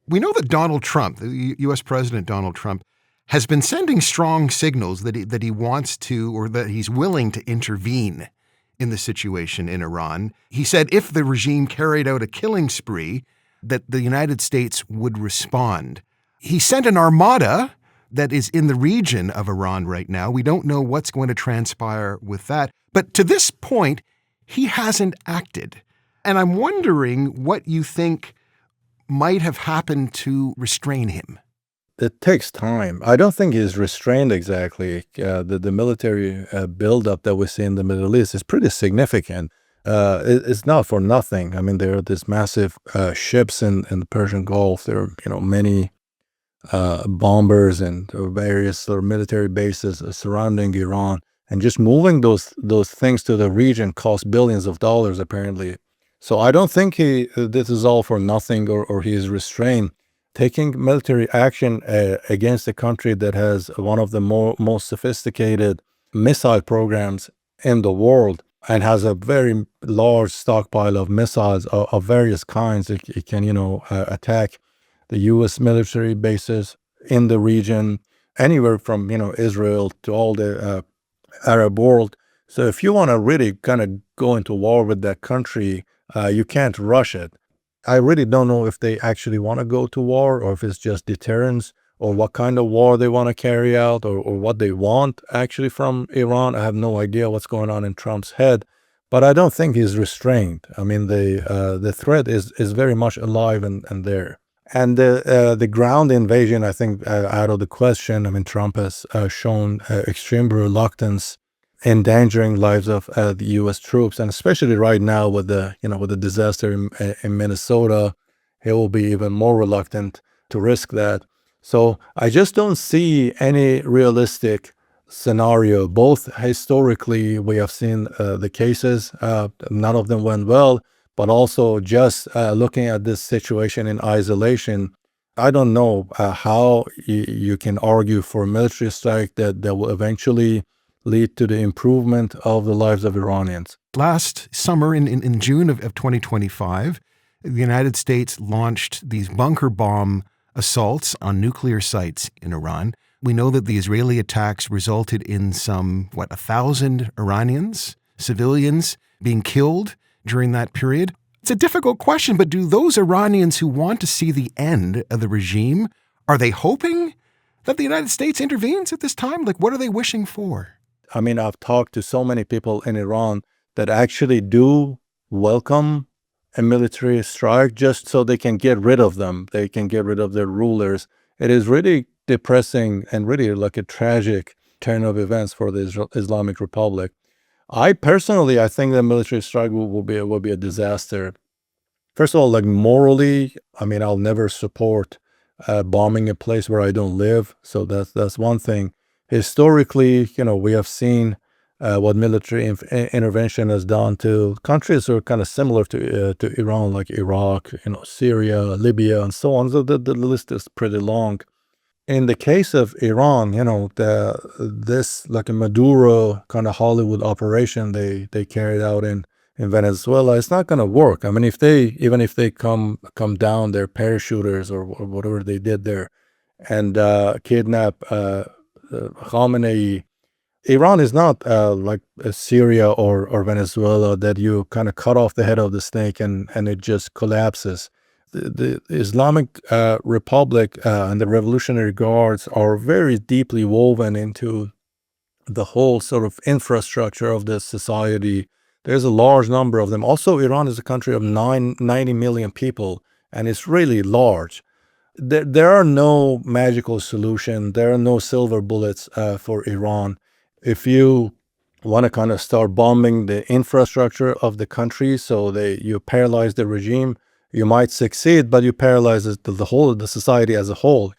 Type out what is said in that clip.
We know that Donald Trump, the U.S. President Donald Trump, has been sending strong signals that he wants to, or that he's willing to intervene in the situation in Iran. He said if the regime carried out a killing spree, that the United States would respond. He sent an armada that is in the region of Iran right now. We don't know what's going to transpire with that. But to this point, he hasn't acted. And I'm wondering what you think might have happened to restrain him. It takes time. I don't think he's restrained exactly. The military buildup that we see in the Middle East is pretty significant. It's not for nothing. I mean, there are these massive ships in the Persian Gulf. There are, many bombers and various sort of military bases surrounding Iran. And just moving those things to the region costs billions of dollars, apparently. So I don't think this is all for nothing or he is restrained. Taking military action against a country that has one of the most sophisticated missile programs in the world and has a very large stockpile of missiles of various kinds. It can, attack the U.S. military bases in the region, anywhere from, Israel to all the Arab world. So if you want to really kind of go into war with that country, you can't rush it. I really don't know if they actually want to go to war or if it's just deterrence or what kind of war they want to carry out or what they want actually from Iran. I have no idea what's going on in Trump's head, but I don't think he's restrained. I mean, the threat is very much alive and there. And the ground invasion, I think, out of the question. I mean, Trump has shown extreme reluctance endangering lives of the U.S. troops, and especially right now with the disaster in Minnesota, he will be even more reluctant to risk that. So I just don't see any realistic scenario. Both historically, we have seen the cases, none of them went well, but also just looking at this situation in isolation, I don't know how you can argue for a military strike that will eventually lead to the improvement of the lives of Iranians. Last summer, in June of 2025, the United States launched these bunker bomb assaults on nuclear sites in Iran. We know that the Israeli attacks resulted in some, 1,000 Iranians, civilians, being killed during that period. It's a difficult question, but do those Iranians who want to see the end of the regime, are they hoping that the United States intervenes at this time? Like, what are they wishing for? I mean, I've talked to so many people in Iran that actually do welcome a military strike just so they can get rid of them. They can get rid of their rulers. It is really depressing and really like a tragic turn of events for the Islamic Republic. I think the military strike will be a disaster. First of all, like morally, I mean, I'll never support bombing a place where I don't live. So that's one thing. Historically, we have seen what military intervention has done to countries that are kind of similar to Iran, like Iraq, Syria, Libya, and so on. So the list is pretty long. In the case of Iran, this like a Maduro kind of Hollywood operation they carried out in Venezuela, it's not going to work. I mean, even if they come down, their parachuters or whatever they did there, and kidnap Khamenei, Iran is not like Syria or Venezuela that you kind of cut off the head of the snake and it just collapses. The Islamic Republic and the Revolutionary Guards are very deeply woven into the whole sort of infrastructure of the society. There's a large number of them. Also, Iran is a country of 90 million people, and it's really large. There are no magical solutions. There are no silver bullets for Iran. If you want to kind of start bombing the infrastructure of the country so you paralyze the regime, you might succeed, but you paralyze the society as a whole.